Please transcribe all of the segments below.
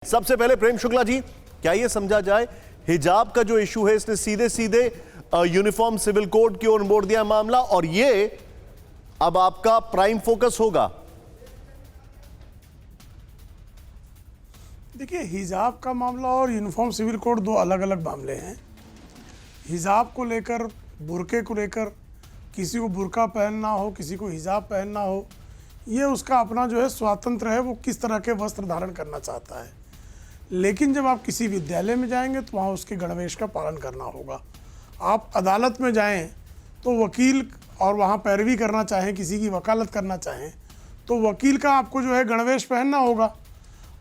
सबसे पहले प्रेम शुक्ला जी, क्या यह समझा जाए हिजाब का जो इशू है इसने सीधे सीधे यूनिफॉर्म सिविल कोड की ओर मोड़ दिया मामला और यह अब आपका प्राइम फोकस होगा? देखिए, हिजाब का मामला और यूनिफॉर्म सिविल कोड दो अलग अलग मामले हैं। हिजाब को लेकर, बुर्के को लेकर, किसी को बुर्का पहनना हो, किसी को हिजाब पहनना हो, ये उसका अपना जो है स्वातंत्र है, वो किस तरह के वस्त्र धारण करना चाहता है। लेकिन जब आप किसी विद्यालय में जाएंगे तो वहाँ उसके गणवेश का पालन करना होगा। आप अदालत में जाएं तो वकील और वहाँ पैरवी करना चाहें, किसी की वकालत करना चाहें तो वकील का आपको जो है गणवेश पहनना होगा।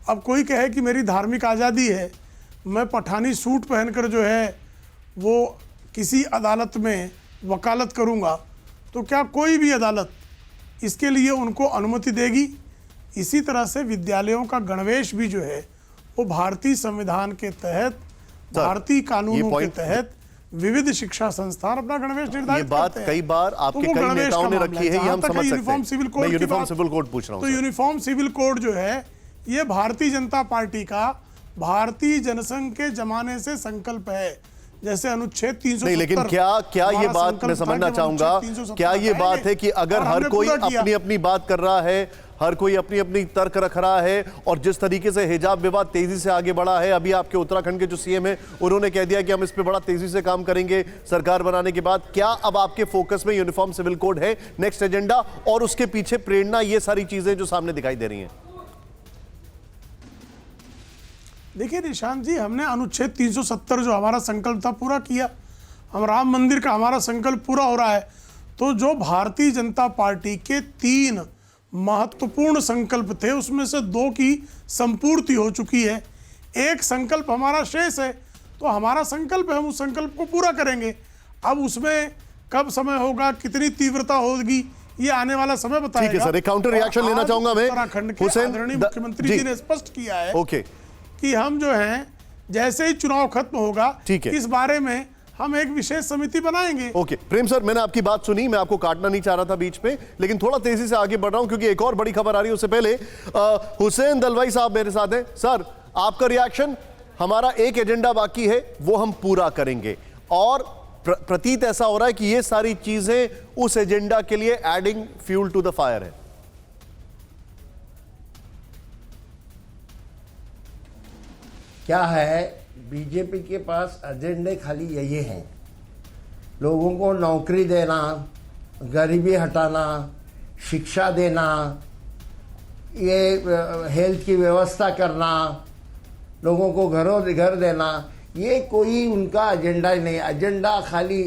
अब कोई कहे कि मेरी धार्मिक आज़ादी है, मैं पठानी सूट पहनकर जो है वो किसी अदालत में वकालत करूँगा, तो क्या कोई भी अदालत इसके लिए उनको अनुमति देगी? इसी तरह से विद्यालयों का गणवेश भी जो है वो भारतीय संविधान के तहत, भारतीय कानूनों के तहत विविध शिक्षा संस्थान अपना गणवेश निर्धारित करते हैं। कई बार आपके कई नेताओं ने रखी है, ये हम समझ सकते हैं। यूनिफॉर्म सिविल कोड मैं यूनिफॉर्म सिविल कोड पूछ रहा हूं। तो यूनिफॉर्म सिविल कोड जो है ये भारतीय जनता पार्टी का भारतीय जनसंघ के जमाने से संकल्प है। जैसे अनुच्छेद 370 नहीं, लेकिन क्या ये बात मैं समझना चाहूंगा, क्या ये बात है कि अगर हर कोई अपनी अपनी बात कर रहा है, हर कोई अपनी अपनी तर्क रख रहा है और जिस तरीके से हिजाब विवाद तेजी से आगे बढ़ा है, अभी आपके उत्तराखंड के जो सीएम है उन्होंने कह दिया कि हम इस पे बड़ा तेजी से काम करेंगे सरकार बनाने के बाद, क्या अब आपके फोकस में यूनिफॉर्म सिविल कोड है नेक्स्ट एजेंडा और उसके पीछे प्रेरणा ये सारी चीजें जो सामने दिखाई दे रही हैं? देखिए निशांत जी, हमने अनुच्छेद 370 जो हमारा संकल्प था पूरा किया। हम राम मंदिर का हमारा संकल्प पूरा हो रहा है। तो जो भारतीय जनता पार्टी के 3 महत्वपूर्ण संकल्प थे उसमें से 2 की संपूर्ति हो चुकी है। एक संकल्प हमारा शेष है, तो हमारा संकल्प है, हम उस संकल्प को पूरा करेंगे। अब उसमें कब समय होगा, कितनी तीव्रता होगी, ये आने वाला समय बताएगा। ठीक है सर, एक काउंटर रिएक्शन लेना चाहूंगा मैं। उत्तराखंड के आदरणीय मुख्यमंत्री जी ने स्पष्ट किया है कि हम जो हैं जैसे ही चुनाव खत्म होगा इस बारे में हम एक विशेष समिति बनाएंगे। ओके प्रेम सर, मैंने आपकी बात सुनी, मैं आपको काटना नहीं चाह रहा था बीच में, लेकिन थोड़ा तेजी से आगे बढ़ रहा हूं क्योंकि एक और बड़ी खबर आ रही है। उससे पहले हुसैन दलवाई साहब मेरे साथ हैं। सर, आपका रिएक्शन? हमारा एक एजेंडा बाकी है, वो हम पूरा करेंगे और प्रतीत ऐसा हो रहा है कि ये सारी चीजें उस एजेंडा के लिए adding fuel to the fire है। क्या है, बीजेपी के पास एजेंडे खाली यही हैं, लोगों को नौकरी देना, गरीबी हटाना, शिक्षा देना, ये हेल्थ की व्यवस्था करना, लोगों को घर देना, ये कोई उनका एजेंडा ही नहीं। एजेंडा खाली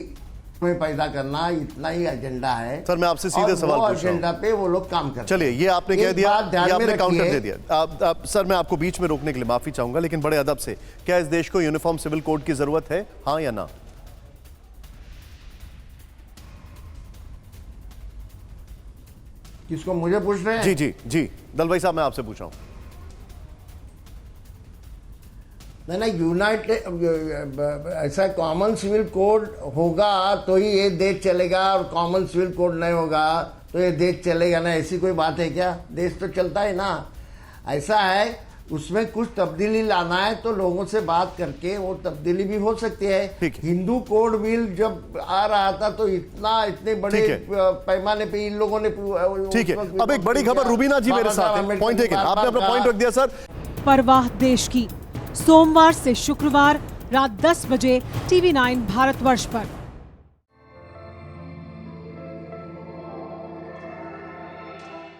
में पैदा करना, इतना ही एजेंडा है। सर, मैं आपसे सीधे सवाल पूछ रहा हूं। एजेंडा पे वो लोग काम करते हैं। चलिए, ये आपने कह दिया, ये आपने काउंटर दे दिया। सर, मैं आपको बीच में रोकने के लिए माफी चाहूंगा, लेकिन बड़े अदब से, क्या इस देश को यूनिफॉर्म सिविल कोड की जरूरत है, हाँ या ना? किसको, मुझे पूछ रहे हैं? जी जी जी, दलवाई साहब मैं आपसे पूछ रहा हूं। ना यूनाइटेड ऐसा कॉमन सिविल कोड होगा तो ही ये देश चलेगा, और कॉमन सिविल कोड नहीं होगा तो ये देश चलेगा ना, ऐसी कोई बात है क्या? देश तो चलता है ना। ऐसा है, उसमें कुछ तब्दीली लाना है तो लोगों से बात करके वो तब्दीली भी हो सकती है। हिंदू कोड बिल जब आ रहा था तो इतने बड़े पैमाने पे इन लोगों ने। ठीक है, अब एक बड़ी खबर, रुबीना जी मेरे साथ हैं। पॉइंट टेकन, आपने अपना पॉइंट रख दिया सर। परवाह देश की, सोमवार से शुक्रवार रात 10 बजे TV9 भारतवर्ष पर।